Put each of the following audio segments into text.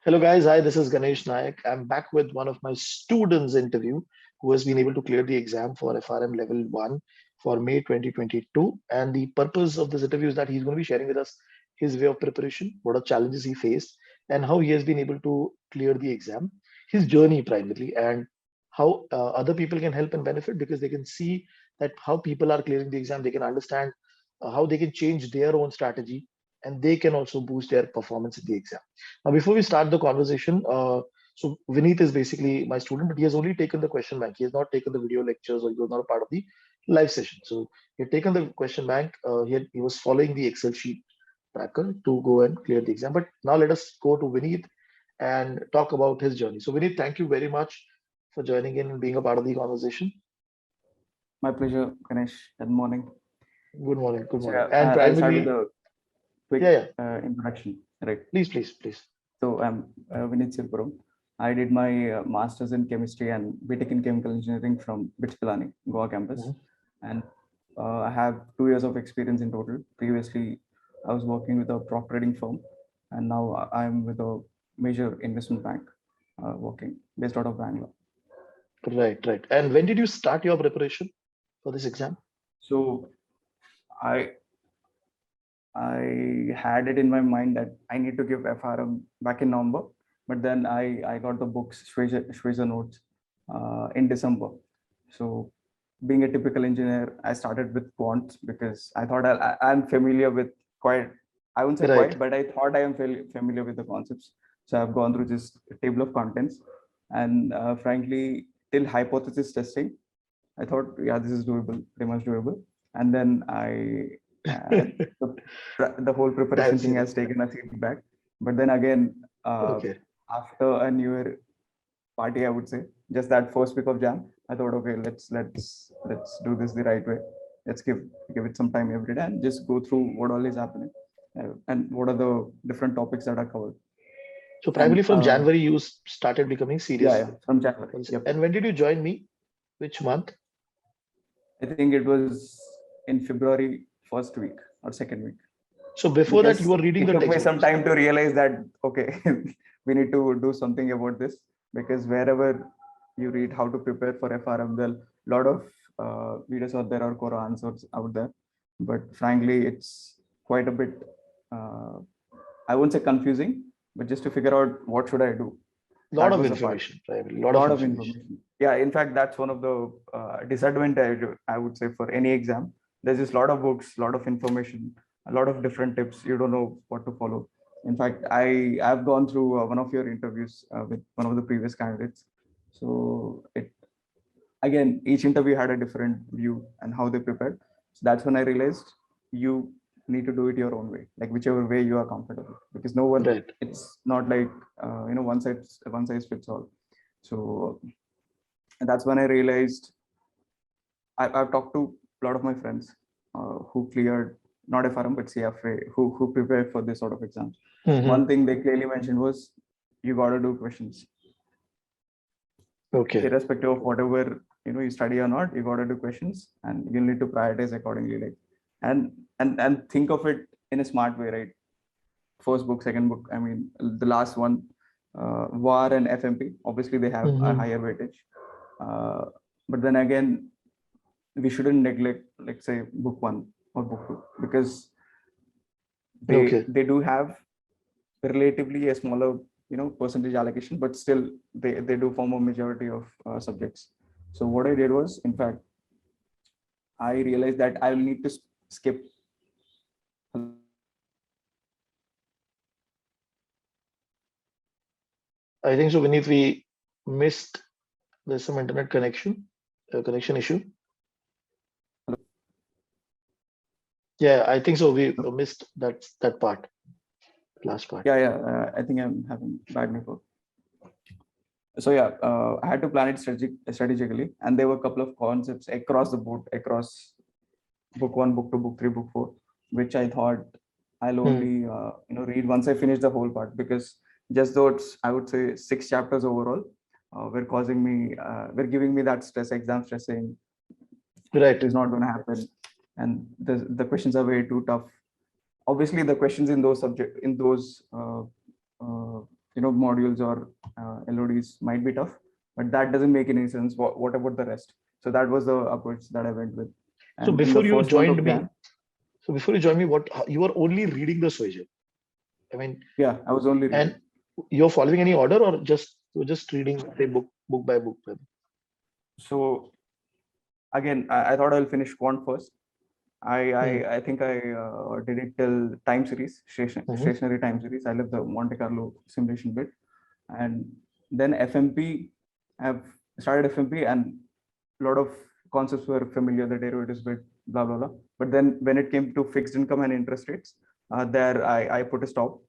Hello guys, hi, this is Ganesh Nayak. I'm back with one of my students interview who has been able to clear the exam for FRM Level 1 for May 2022. And the purpose of this interview is that he's going to be sharing with us his way of preparation, what are challenges he faced, and how he has been able to clear the exam, his journey primarily, and how other people can help and benefit because they can see that how people are clearing the exam, they can understand how they can change their own strategy and they can also boost their performance in the exam. Now, before we start the conversation, so Vineeth is basically my student, but he has only taken the question bank. He has not taken the video lectures or he was not a part of the live session. So he had taken the question bank. He was following the Excel sheet tracker to go and clear the exam. But now let us go to Vineeth and talk about his journey. So Vineeth, thank you very much for joining in and being a part of the conversation. My pleasure, Ganesh. Good morning. Good morning. Good So, morning. And I'll start with primarily, a quick yeah. introduction. Right. Please. So I'm Vineeth Siripuram. I did my master's in chemistry and BTech in chemical engineering from BITS Pilani, Goa campus, and I have 2 years of experience in total. Previously, I was working with a prop trading firm, and now I'm with a major investment bank, working based out of Bangalore. Right. And when did you start your preparation for this exam? So I had it in my mind that I need to give FRM back in November, but then I got the books Schweizer notes in December. So being a typical engineer, I started with quants because I thought I'm familiar with I wouldn't say quite, but I thought I am familiar with the concepts. So I've gone through this table of contents, and frankly, till hypothesis testing, I thought, yeah, this is doable, pretty much doable. And then the whole preparation thing has taken a seat back. But then again, after a New Year party, I would say, just that first week of Jan, I thought, okay, let's do this the right way. Let's give it some time every day and just go through what all is happening and what are the different topics that are covered. So primarily from January, you started becoming serious. Yeah, from January. Yep. And when did you join me? Which month? I think it was in February first week or second week. So before that, you were reading the textbooks. It took me some time to realize that, okay, we need to do something about this, because wherever you read how to prepare for FRM, well, a lot of videos out there or core answers out there. But frankly, it's quite a bit, I won't say confusing, but just to figure out what should I do. Lot of information. Lot of information. Yeah, in fact, that's one of the disadvantage, I would say, for any exam. There's just a lot of books, a lot of information, a lot of different tips. You don't know what to follow. In fact, I've gone through one of your interviews with one of the previous candidates. So again, each interview had a different view and how they prepared. So that's when I realized you need to do it your own way, like whichever way you are comfortable, because no one, it's not like one size fits all. So that's when I realized I've talked to a lot of my friends who cleared not FRM but CFA, who prepared for this sort of exams. One thing they clearly mentioned was you got to do questions. Okay. Irrespective of whatever you study or not, you got to do questions, and you need to prioritize accordingly. Like and think of it in a smart way, right? First book, second book. I mean, the last one, VAR and FMP. Obviously, they have a higher weightage. But then again, we shouldn't neglect, let's say, book 1 or book 2, because they do have relatively a smaller percentage allocation, but still they do form a majority of subjects. So what I did was, in fact, I realized that I'll need to skip. I think so, Vineeth, we missed. There's some internet connection issue. Yeah, I think so. We missed that part, last part. Yeah. I think I'm having bad network. So yeah, I had to plan it strategically, and there were a couple of concepts across the board, across book 1, book 2, book 3, book 4, which I thought I'll only read once I finish the whole part, because just those, I would say, 6 chapters overall were giving me that stress, exam stressing. Right, it's not going to happen, and the questions are way too tough. Obviously, the questions in those modules or LODs might be tough, but that doesn't make any sense. What about the rest? So that was the approach that I went with. So And in the before you first month joined of me, Jan, what you were only reading the Soja? I mean, yeah, I was only reading. And you're following any order or you're just reading, say, book by book? So again, I thought I'll finish quant first. I think I did it till time series, stationary time series. I left the Monte Carlo simulation bit, and then FMP. I've started FMP, and a lot of concepts were familiar, the derivatives bit, blah blah blah. But then when it came to fixed income and interest rates, there I put a stop,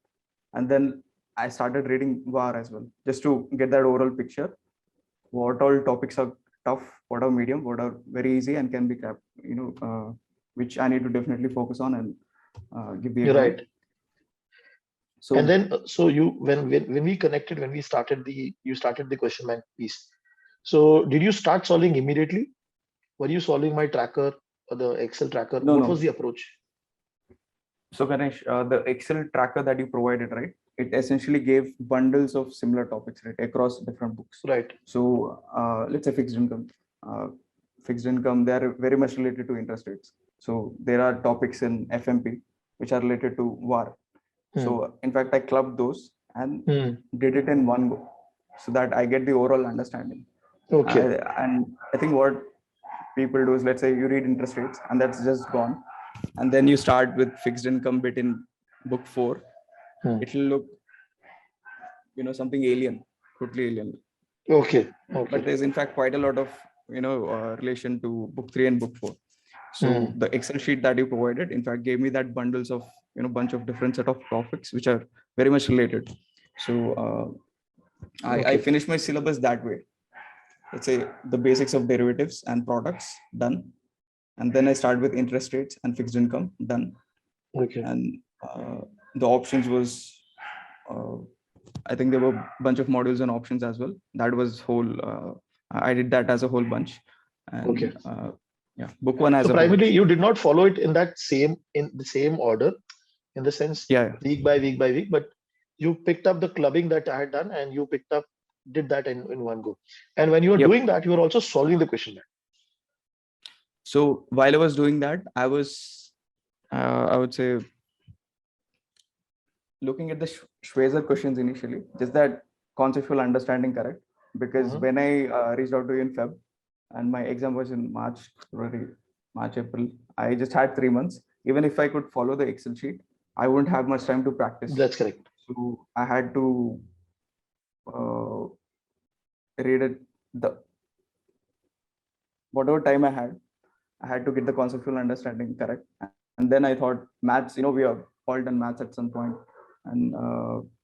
and then I started reading VAR as well, just to get that overall picture. What all topics are tough, what are medium, what are very easy and can be kept, which I need to definitely focus on and give the You're exam. right. So and then you when we connected, when we started you started the question bank piece. So did you start solving immediately? Were you solving my tracker or the Excel tracker? What was the approach? So Ganesh, the Excel tracker that you provided, right? It essentially gave bundles of similar topics, right, across different books. Right. So let's say fixed income. Fixed income, they are very much related to interest rates. So there are topics in FMP which are related to VAR. So in fact, I clubbed those and did it in one go, so that I get the overall understanding. Okay. And I think what people do is, let's say you read interest rates and that's just gone, and then you start with fixed income bit in book 4. It will look, something alien, totally alien. Okay. But there's in fact quite a lot of relation to book 3 and book 4. So the Excel sheet that you provided, in fact, gave me that bundles of bunch of different set of topics which are very much related. So I finished my syllabus that way. Let's say the basics of derivatives and products done, and then I start with interest rates and fixed income done. Okay. And the options was, I think there were a bunch of modules and options as well. That was whole. I did that as a whole bunch. And, yeah, book 1 as so a primarily whole. You did not follow it in the same order, in the sense week by week, but you picked up the clubbing that I had done and you did that in one go. And when you were doing that, you were also solving the question. So while I was doing that, I was, I would say, looking at the Schwezer questions initially, just that conceptual understanding correct. Because when I reached out to you in Feb, and my exam was in March, April, I just had 3 months. Even if I could follow the Excel sheet, I wouldn't have much time to practice. That's correct. So I had to read it, whatever time I had to get the conceptual understanding correct. And then I thought maths, we have all done maths at some point, and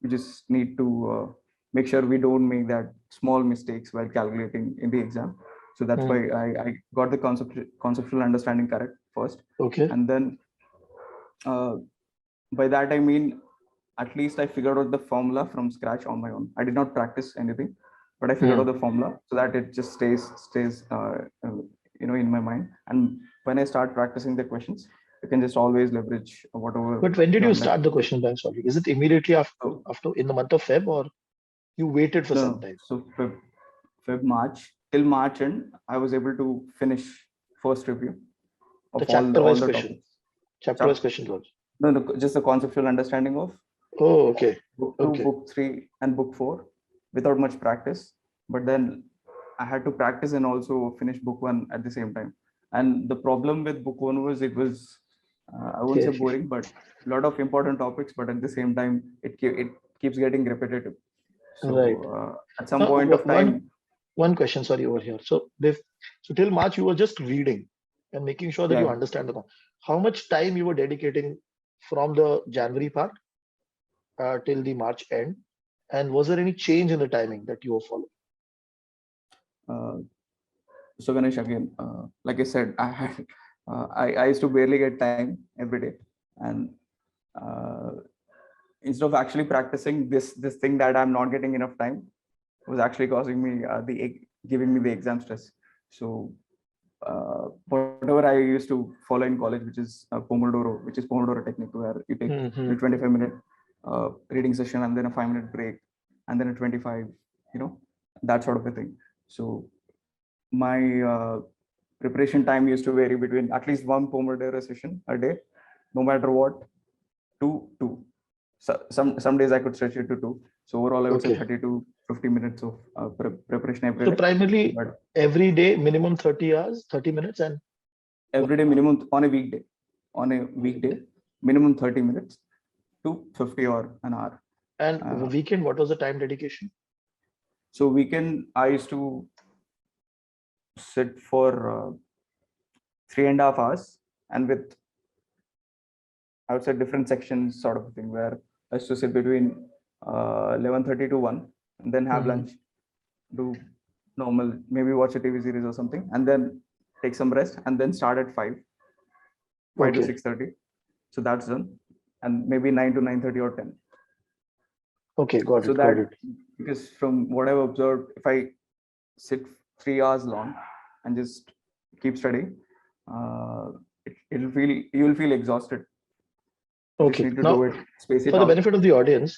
we just need to make sure we don't make that small mistakes while calculating in the exam. So that's why I got the conceptual understanding correct first. Okay. And then by that I mean, at least I figured out the formula from scratch on my own. I did not practice anything, but I figured out the formula so that it just stays in my mind. And when I start practicing the questions, you can just always leverage whatever. But when did you start the question bank solving? Is it immediately after in the month of Feb, or you waited for some time? So Feb, March, till March end, I was able to finish first review of the chapter-wise all the question. topics. Chapter-wise questions also. No, just the conceptual understanding of. Oh, okay. Book 2, book 3, and book 4 without much practice. But then I had to practice and also finish book 1 at the same time. And the problem with book 1 was it was, I won't say boring, but a lot of important topics. But at the same time, it keeps getting repetitive. So at some point of time. One question, sorry, over here. So till March, you were just reading and making sure that you understand the. How much time you were dedicating from the January part till the March end, and was there any change in the timing that you were following? So Ganesh, again, like I said, I used to barely get time every day, and instead of actually practicing this thing that I'm not getting enough time, was actually causing me giving me the exam stress. So whatever I used to follow in college, which is Pomodoro Technique, where you take a 25-minute reading session and then a 5-minute break, and then a 25, that sort of a thing. So my preparation time used to vary between at least one Pomodoro session a day, no matter what, to two. So some days I could stretch it to two. So overall, I would say 30 to 50 minutes of preparation every So day. primarily But every day, minimum 30 hours, 30 minutes, and every day minimum on a weekday. On a weekday, minimum 30 minutes to 50 or an hour. And weekend, what was the time dedication? So weekend, I used to sit for 3.5 hours, and with, I would say, different sections sort of thing, where I used to sit between 11:30 to 1, and then have lunch, do normal, maybe watch a TV series or something, and then take some rest, and then start at 5 to 6:30. So that's done, and maybe 9 to 9:30 or 10. Okay, got So it. that, Got it. because from what I've observed, if I sit 3 hours long and just keep studying, you will feel exhausted. You just Okay. need to Now, do it, space it for the out. benefit of the audience,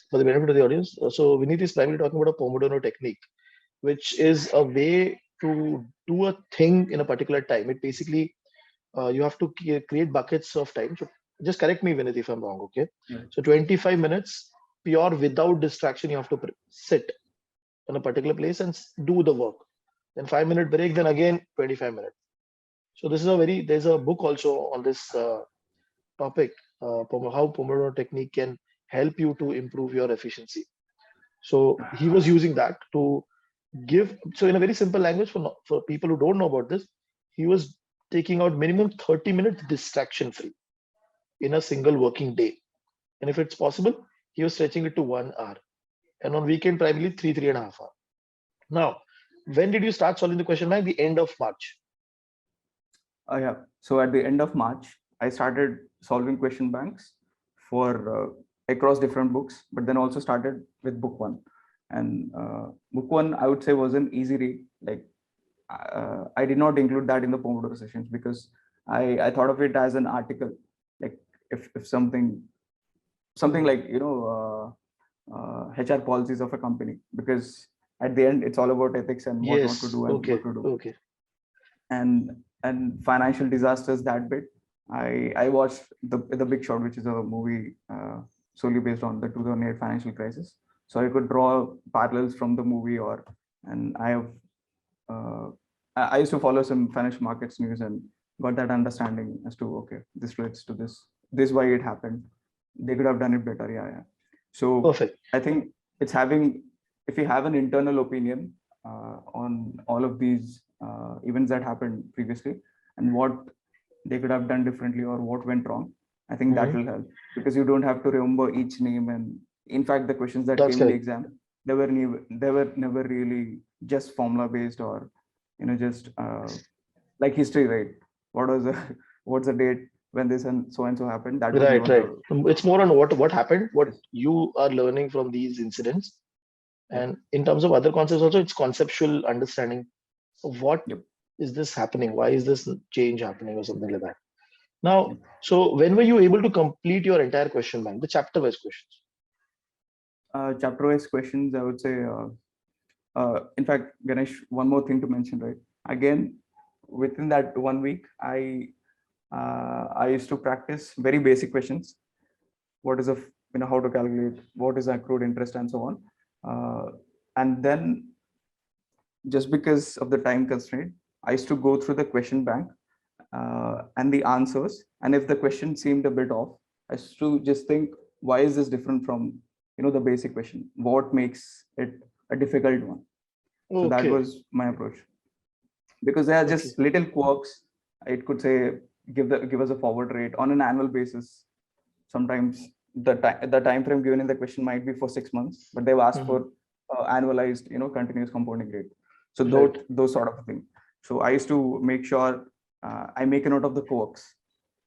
so Vineeth is primarily talking about a Pomodoro technique, which is a way to do a thing in a particular time. It basically, you have to create buckets of time. So just correct me, Vineeth, if I'm wrong. Okay. Yeah. So 25 minutes pure without distraction. You have to sit in a particular place and do the work. Then 5-minute break. Then again 25 minutes. So this is there's a book also on this topic, how Pomodoro technique can help you to improve your efficiency. So he was using that to give. So in a very simple language, for people who don't know about this, he was taking out minimum 30 minutes distraction free in a single working day. And if it's possible, he was stretching it to 1 hour. And on weekend, primarily 3.5 hours. Now, when did you start solving the question bank? The end of March. Yeah. So at the end of March, I started solving question banks for across different books, but then also started with book one. And book one, I would say, was an easy read. Like I did not include that in the Pomodoro sessions because I thought of it as an article. Like if something like HR policies of a company, because at the end it's all about ethics and what not to do and what to do. Okay. And financial disasters, that bit, I watched the Big Short, which is a movie solely based on the 2008 financial crisis. So I could draw parallels from the movie, and I have I used to follow some financial markets news and got that understanding as to, okay, this relates to this why it happened. They could have done it better. Yeah. So Perfect. I think it's if you have an internal opinion on all of these events that happened previously and what they could have done differently or what went wrong, I think that will help, because you don't have to remember each name. And in fact, the questions that came in the exam, they were never really just formula based, or just like history, right? What's the date when this and so happened? That was right. It's more on what happened, what you are learning from these incidents. And in terms of other concepts also, it's conceptual understanding of what is this happening, why is this change happening, or something like that. Now, so when were you able to complete your entire question bank, the chapter wise questions? Chapter wise questions, I would say, in fact, Ganesh, one more thing to mention, right? Again, within that 1 week, I used to practice very basic questions. What is how to calculate, what is accrued interest, and so on. And then, just because of the time constraint, I used to go through the question bank and the answers. And if the question seemed a bit off, I used to just think, why is this different from the basic question? What makes it a difficult one? So that was my approach, because they are just little quirks. It could say, give us a forward rate on an annual basis. Sometimes the time frame given in the question might be for 6 months, but they've asked for annualized, continuous compounding rate. So those sort of things. So I used to make sure I make a note of the quirks.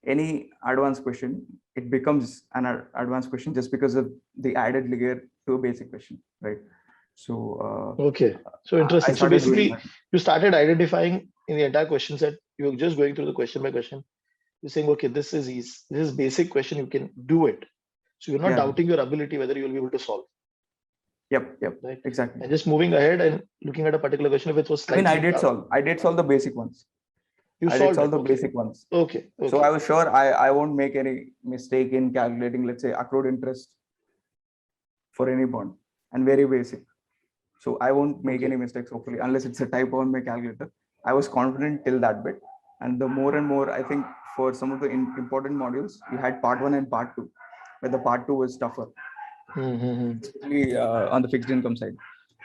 Any advanced question, it becomes an advanced question just because of the added layer to a basic question, right? So so interesting. So basically, you started identifying in the entire question set. You're just going through the question by question. You're saying, okay, this is easy. This is basic question. You can do it. So you're not doubting your ability whether you'll be able to solve. Yep. right? Exactly. And just moving ahead and looking at a particular question, if it was I mean, slightly tough, I did solve the basic ones. you I did solved solve it. the Okay. basic ones. Okay. So I Okay. was sure I won't make any mistake in calculating, let's say, accrued interest for any bond, and very basic. So I won't make any Okay. mistakes, hopefully, unless it's a typo on my calculator. I was confident till that bit. And the more and more, I think for some of the important modules, you had part one and part two, where the part two was tougher, Mm-hmm. especially on the fixed income side.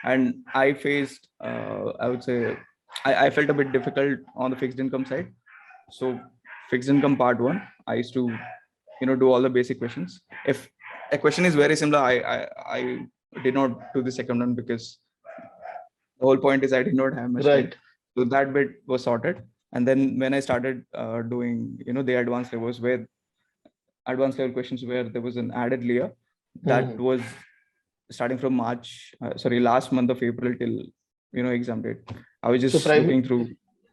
And I faced, I would say, I felt a bit difficult on the fixed income side. So fixed income part one, I used to, do all the basic questions. If a question is very similar, I did not do the second one, because the whole point is I did not have much time. Right. So that bit was sorted. And then when I started doing, the advanced level questions where there was an added layer, that Mm-hmm. was starting from last month of April till, exam date. I was So just looking through.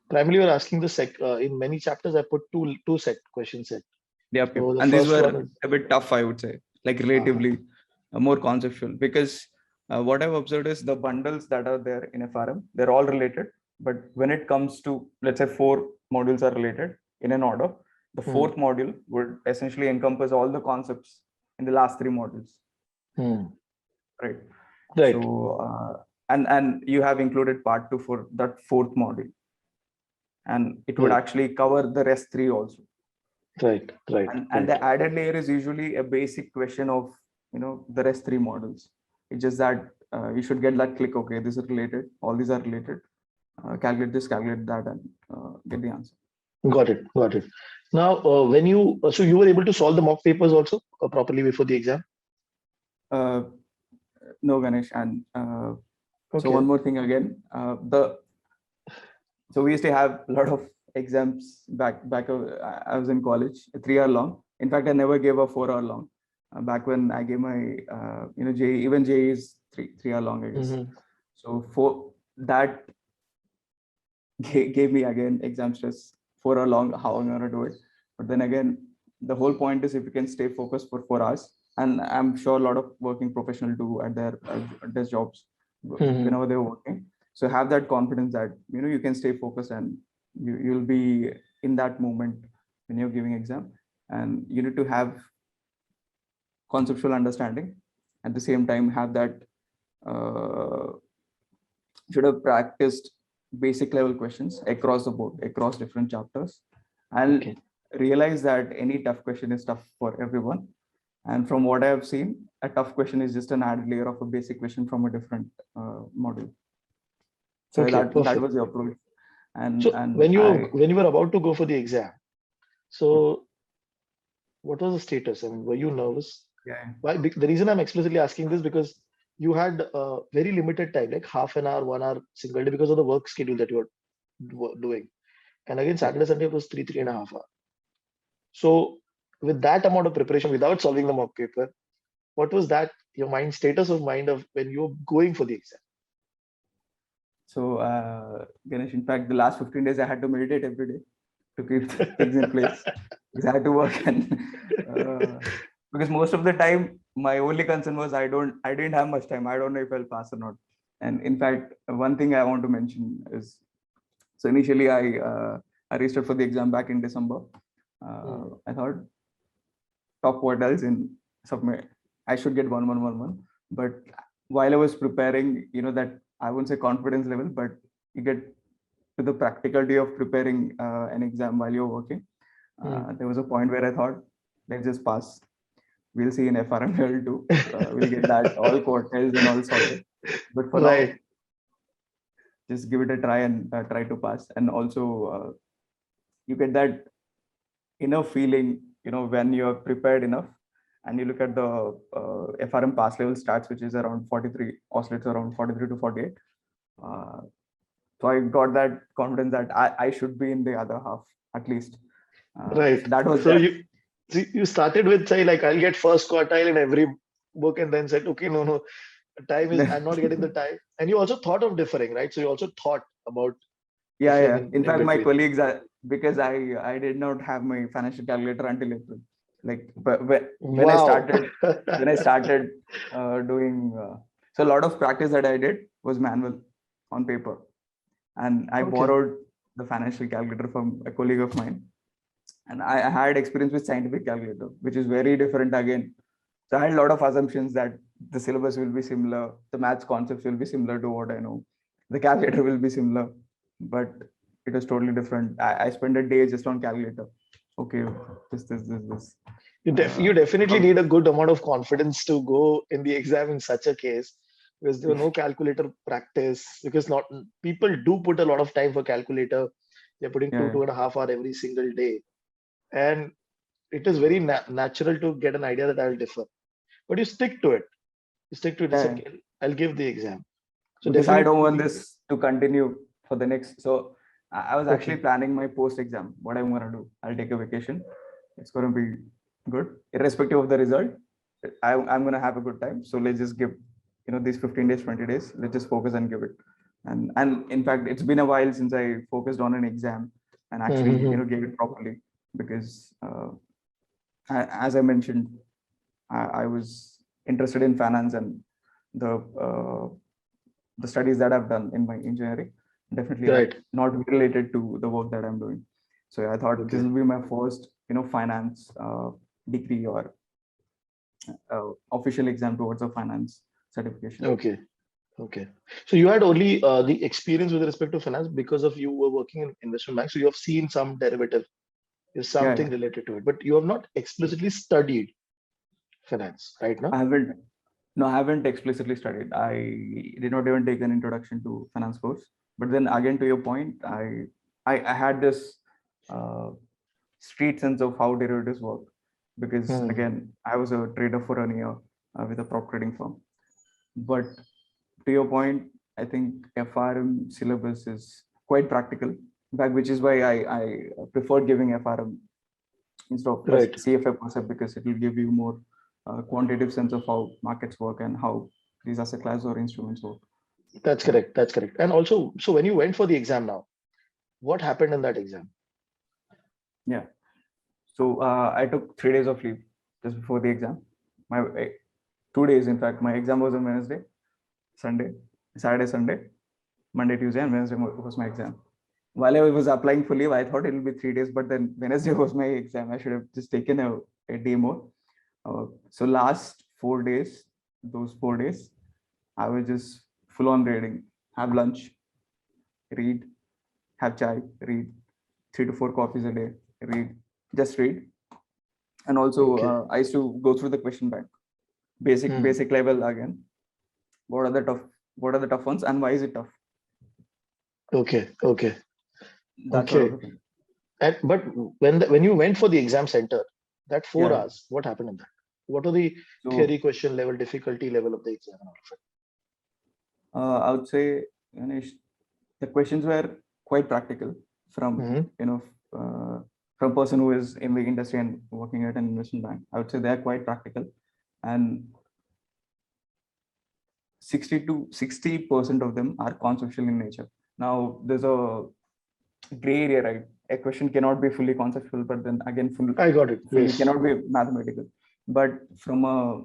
primarily you're asking the in many chapters I put two set question set. Yep. So the And these first were one is a bit tough, I would say, like uh, relatively more conceptual, because what I've observed is the bundles that are there in FRM, they're all related. But when it comes to, let's say, four modules are related in an order, the fourth module would essentially encompass all the concepts in the last three modules, right? right. So, and you have included part two for that fourth module, and it would Right. actually cover the rest three also. Right. Right. And Right. the added layer is usually a basic question of, the rest three models. It's just that you should get that click. Okay, this is related. All these are related. Calculate this, calculate that, and get the answer. Got it. Got it. Now, when you so you were able to solve the mock papers also properly before the exam. Uh, no, Ganesh. And so one Okay. more thing again. So we used to have a lot of exams back. I was in college, 3 hour long. In fact, I never gave a 4 hour long. Back when I gave my JE, even JE is 3 hour long, I guess. Mm-hmm. So for that gave me again exam stress. 4 hour long, how I'm gonna do it. But then again, the whole point is if you can stay focused for 4 hours, and I'm sure a lot of working professionals do at their jobs Mm-hmm. whenever they're working. So have that confidence that you can stay focused, and you'll be in that moment when you're giving exam. And you need to have conceptual understanding, at the same time have that uh, should have practiced basic level questions across the board, across different chapters, and Okay. realize that any tough question is tough for everyone. And from what I have seen, a tough question is just an added layer of a basic question from a different module. So Okay. that Perfect. was the approach. and So and I when you were about to go for the exam, so what was the status? I mean, were you nervous? yeah. Why? The reason I'm explicitly asking this because you had very limited time, like half an hour, 1 hour single day because of the work schedule that you were doing. And again, Yeah. Saturday, Sunday was 3.5 hours. So with that amount of preparation, without solving the mock paper, what was that your mind status of mind of when you were going for the exam? So Ganesh, in fact, the last 15 days I had to meditate every day to keep things in place, because I had to work. And because most of the time my only concern was I didn't have much time. I don't know if I'll pass or not. And in fact, one thing I want to mention is, so initially I registered for the exam back in December. I thought top quartiles in submit. I should get 1 1 1 1. But while I was preparing, that I won't say confidence level, but you get to the practicality of preparing an exam while you're working. There was a point where I thought, let's just pass. We'll see in FRM Level 2. We'll get that all quartiles and all sorted. But for now, Right. just give it a try and try to pass. And also, you get that inner feeling, when you're prepared enough, and you look at the FRM pass level stats, which is around 43, oscillates around 43 to 48. Uh, so I got that confidence that I should be in the other half at least. Right. So that was So there. you started with say like I'll get first quartile in every book and then said, okay, no, time is I'm not getting the time. And you also thought of differing, right? So you also thought about differing Yeah. In in fact, my between. colleagues are, because I did not have my financial calculator until April. Like, but when I Wow. started doing. So a lot of practice that I did was manual on paper, and I borrowed the financial calculator from a colleague of mine, and I had experience with scientific calculator, which is very different again. So I had a lot of assumptions that the syllabus will be similar, the maths concepts will be similar to what I know, the calculator will be similar, but it was totally different. I spent a day just on calculator. Okay, this. You definitely need a good amount of confidence to go in the exam in such a case, because there was no calculator practice. Because not people do put a lot of time for calculator. They're putting 2.5 hours every single day, and it is very natural to get an idea that I'll differ. But you stick to it. You stick to it. Yeah. Okay, I'll give the exam. So because I don't want this to continue for the next. So I was actually planning my post exam. What I'm gonna do? I'll take a vacation. It's gonna be good, irrespective of the result. I'm gonna have a good time. So let's just give, these 15 days, 20 days. Let's just focus and give it. And in fact, it's been a while since I focused on an exam and actually gave it properly, because as I mentioned, I was interested in finance, and the studies that I've done in my engineering definitely are not related to the work that I'm doing. So I thought this will be my first, finance degree or official exam towards a finance certification. Okay. So you had only the experience with respect to finance because of you were working in investment bank. So you have seen some derivative, there's something related to it, but you have not explicitly studied finance, right now? I haven't explicitly studied. I did not even take an introduction to finance course. But then again, to your point, I had this street sense of how derivatives work, because again, I was a trader for a year with a prop trading firm. But to your point, I think FRM syllabus is quite practical. In fact, which is why I preferred giving FRM instead of CFA concept, because it will give you more quantitative sense of how markets work and how these asset classes or instruments work. That's correct. And also, so when you went for the exam now, what happened in that exam? Yeah. So I took 3 days of leave just before the exam. 2 days, in fact. My exam was on Wednesday, Saturday, Sunday, Monday, Tuesday, and Wednesday was my exam. While I was applying for leave, I thought it will be 3 days, but then Wednesday was my exam. I should have just taken a day more. So last 4 days, those 4 days, I was just full on reading. Have lunch, read, have chai, read, 3 to 4 coffees a day, read, just read. And also I used to go through the question bank, basic level again. What are the tough ones, and why is it tough? Okay. That's sort of the thing. But when you went for the exam center, that 4 hours, what happened in that? What are the theory question level, difficulty level of the exam? I would say, Ganesh, the questions were quite practical from from a person who is in the industry and working at an investment bank. I would say they are quite practical, and 60% of them are conceptual in nature. Now there's a gray area, right? A question cannot be fully conceptual, but then again, I got it. Fully cannot be mathematical. But from a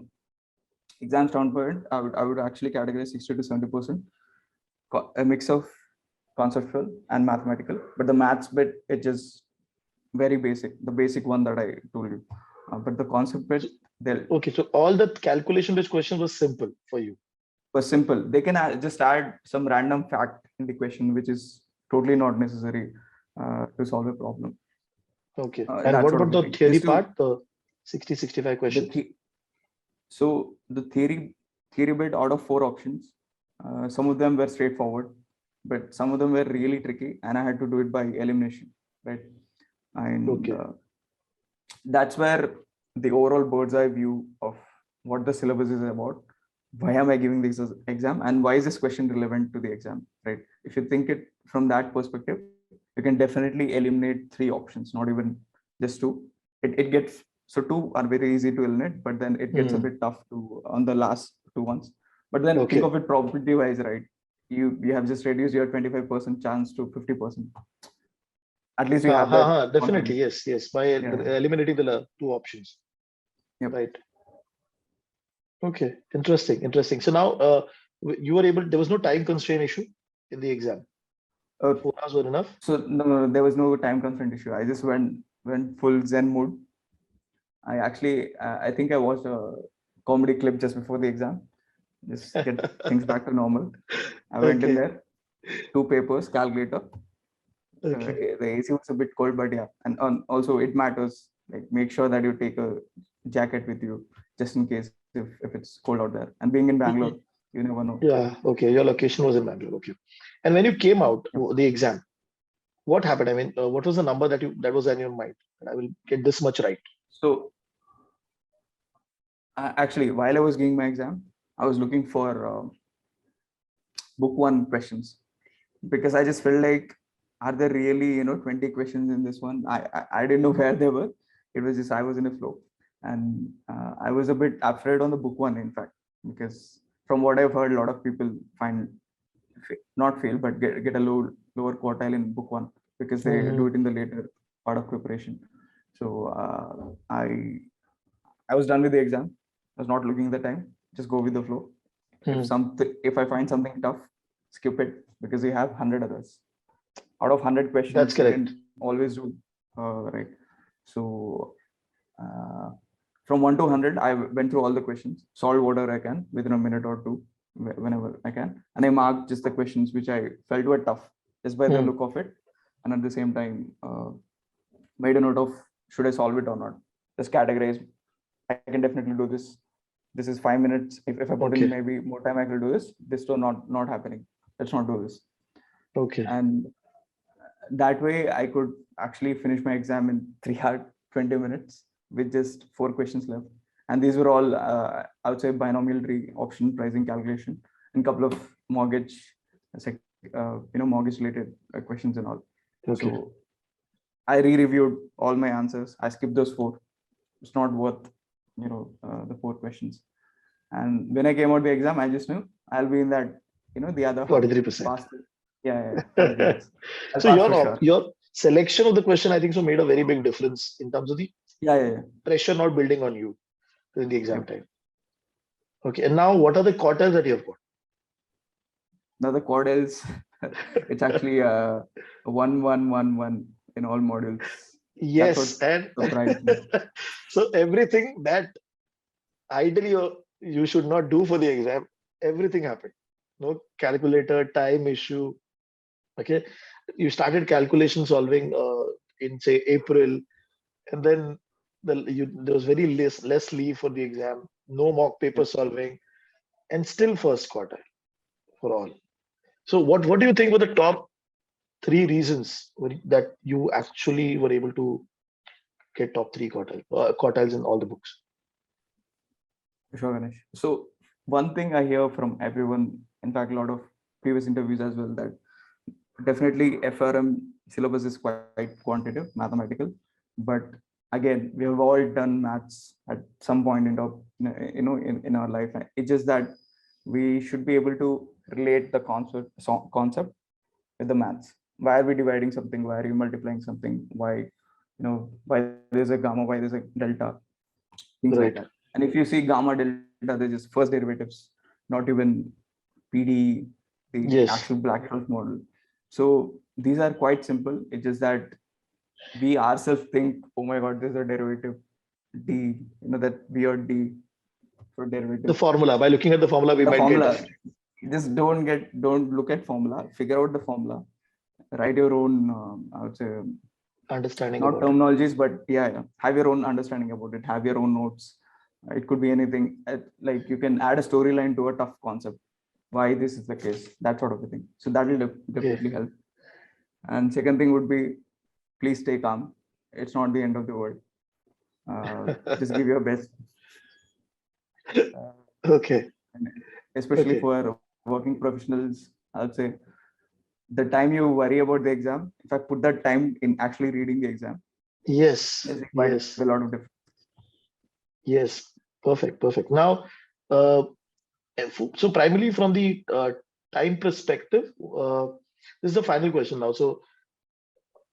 exam standpoint, I would actually categorize 60 to 70%, a mix of conceptual and mathematical. But the maths bit, it's just very basic, the basic one that I told you. But the concept bit, okay. So all the calculation-based questions were simple for you. Was simple. They can just add some random fact in the question, which is totally not necessary to solve a problem. Okay. And what about the theory part, the 60-65 questions? So the theory bit, out of 4 options, some of them were straightforward, but some of them were really tricky, and I had to do it by elimination, right? And that's where the overall bird's eye view of what the syllabus is about. Why am I giving this exam, and why is this question relevant to the exam, right? If you think it from that perspective, you can definitely eliminate 3 options, not even just 2. It gets, so 2 are very easy to eliminate, but then it gets a bit tough on the last 2 ones. But then think of it probability wise, right? You have just reduced your 25% chance to 50%. At least you have that. Definitely, yes. By eliminating the 2 options. Yep. Right. Okay, interesting. So now you were able. There was no time constraint issue in the exam. Uh, 4 hours were enough. so no, there was no time constraint issue. I just went full Zen mode. I actually, I think I watched a comedy clip just before the exam, just get things back to normal. I went in Okay, there, two papers, calculator. okay. The AC was a bit cold, but yeah, and also it matters. Like make sure that you take a jacket with you just in case if it's cold out there. And being in Bangalore, Mhm. you never know. Yeah, okay. Your location was in Bangalore. Okay. And when you came out Yep. the exam, what happened? I mean, what was the number that was in your mind? I will get this much right. So actually, while I was giving my exam, I was looking for book one questions because I just felt like, are there really 20 questions in this one? I didn't know where they were. It was just I was in a flow, and I was a bit afraid on the book one, in fact, because from what I've heard, a lot of people find not fail but get a lower quartile in book one because they do Hmm. it in the later part of preparation. So I was done with the exam. I was not looking at the time. Just go with the flow. Hmm. If I find something tough, skip it because we have 100 others. Out of 100 That's questions, you correct. can always do right. So uh, from 1 to 100, I went through all the questions, solved whatever I can within a minute or two, whenever I can, and I marked just the questions which I felt were tough just by the Hmm. look of it, and at the same time made a note of should I solve it or not. Just categorize. I can definitely do this. This is 5 minutes. If I put in Okay. maybe more time, I will do this. This still not happening. Let's not do this. Okay. And that way I could actually finish my exam in 3 hours 20 minutes with just 4 questions left. And these were all I would say binomial tree option pricing calculation and a couple of mortgage mortgage related questions and all. Okay. So I re-reviewed all my answers. I skipped those 4. It's not worth the 4 questions. And when I came out the exam, I just knew I'll be in that the other half 43%. past. Yeah, 43%. I'll So pass for sure. your selection of the question, I think, so made a very big difference in terms of the Yeah. pressure not building on you during the exam Yep. time. Okay. And now, what are the quartiles that you have Now the quad is it's actually 1 1 1 1 in all modules. That's what Yes, and surprised me. so everything that ideally you should not do for the exam, everything happened. No calculator, time issue. Okay, you started calculation solving in say April, and then there was very less leave for the exam, no mock paper Yep. solving, and still first quarter for all. So what do you think were the top three reasons that you actually were able to get top three quartiles in all the books? Sure, Ganesh. So one thing I hear from everyone, in fact, a lot of previous interviews as well, that definitely FRM syllabus is quite quantitative, mathematical, but again, we have all done maths at some point in our life. It's just that we should be able to relate the concept with the maths. Why are we dividing something? Why are you multiplying something? Why there's a gamma? Why there's a delta? Things like Right. that. And if you see gamma delta, they're just first derivatives, not even PD, the Yes. actual Black-Scholes model. So these are quite simple. It's just that we ourselves think, oh my God, there's a derivative D, that weird D for The derivative. formula. By looking at the formula, we The might get formula, different. just don't look at formula, figure out the formula, write your own, I would say, Understanding not about it. terminologies, but yeah, have your own understanding about it, have your own notes. It could be anything. Like you can add a storyline to a tough concept, why this is the case, that sort of a thing. So that will Okay. definitely help. And second thing would be, please stay calm. It's not the end of the world. Just give your best. Uh, Okay. and especially Okay. for working professionals, I would say the time you worry about the exam, if I put that time in actually reading the exam, Yes. is quite a Yes. lot of difference. Yes. Perfect. Perfect. Now, uh, so primarily from the time perspective, this is the final question now. So,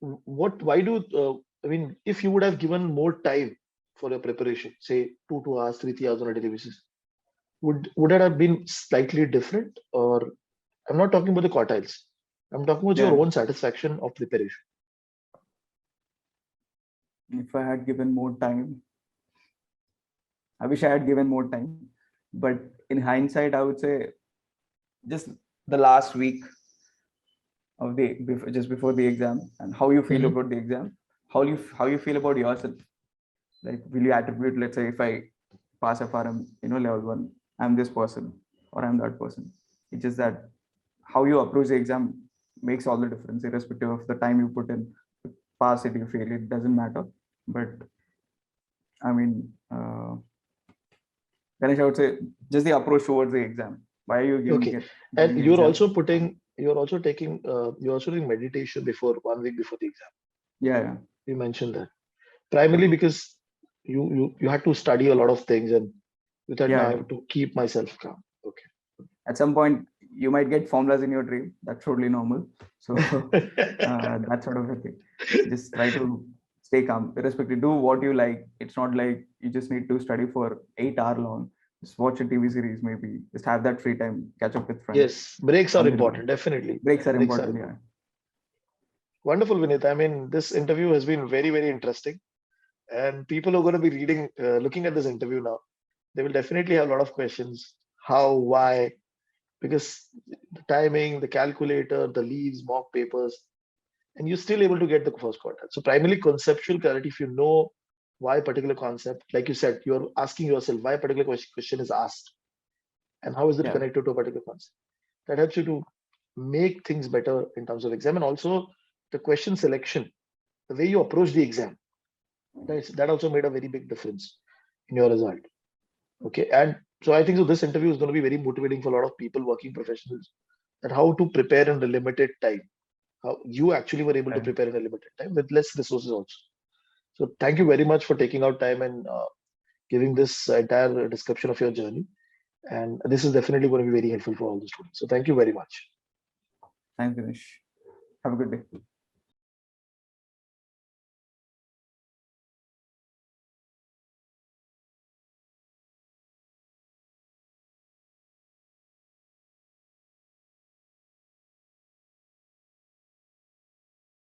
why do, I mean, if you would have given more time for your preparation, say 2 hours, 3 hours on a daily basis, would it have been slightly different? Or I'm not talking about the quartiles. I'm talking about your Yeah. own satisfaction of preparation. If I had given more time, I wish I had given more time. But in hindsight, I would say just the last week of just before the exam, and how you feel Mhm. about the exam, how you feel about yourself. Like, will you attribute, let's say, if I pass FRM, level 1, I'm this person or I'm that person. It's just that how you approach the exam makes all the difference, irrespective of the time you put in. Pass it, you fail it, doesn't matter. But I mean, Ganesh, I would say just the approach towards the exam. Why are you Okay. giving And the exam? you're also you're also doing meditation before 1 week before the exam. Yeah, yeah, You mentioned that primarily because you had to study a lot of things, and you thought, yeah, now I yeah. have to keep myself calm. At some point, you might get formulas in your dream. That's totally normal. So Okay. that sort of a thing. Just try to stay calm, irrespective. Do what you like. It's not like you just need to study for 8 hours long. Just watch a TV series, maybe. Just have that free time. Catch up with friends. Yes, breaks are Once in a while. important. Definitely, Breaks are breaks are important. Yeah. important. Wonderful, Vineeth. I mean, this interview has been very, very interesting, and people are going to be looking at this interview now. They will definitely have a lot of questions. How, why? Because the timing, the calculator, the leaves, mock papers, and you're still able to get the first quartile. So primarily conceptual clarity. If you know why a particular concept, like you said, you're asking yourself why a particular question is asked, and how is it Yeah. connected to a particular concept. That helps you to make things better in terms of exam, and also the question selection, the way you approach the exam. That also made a very big difference in your result. Okay, and so I think so. This interview is going to be very motivating for a lot of people, working professionals, that how to prepare in a limited time. How you actually were able to Yeah. prepare in a limited time with less resources also. So thank you very much for taking out time and giving this entire description of your journey. And this is definitely going to be very helpful for all the students. So thank you very much. Thanks, Ganesh. Have a good day.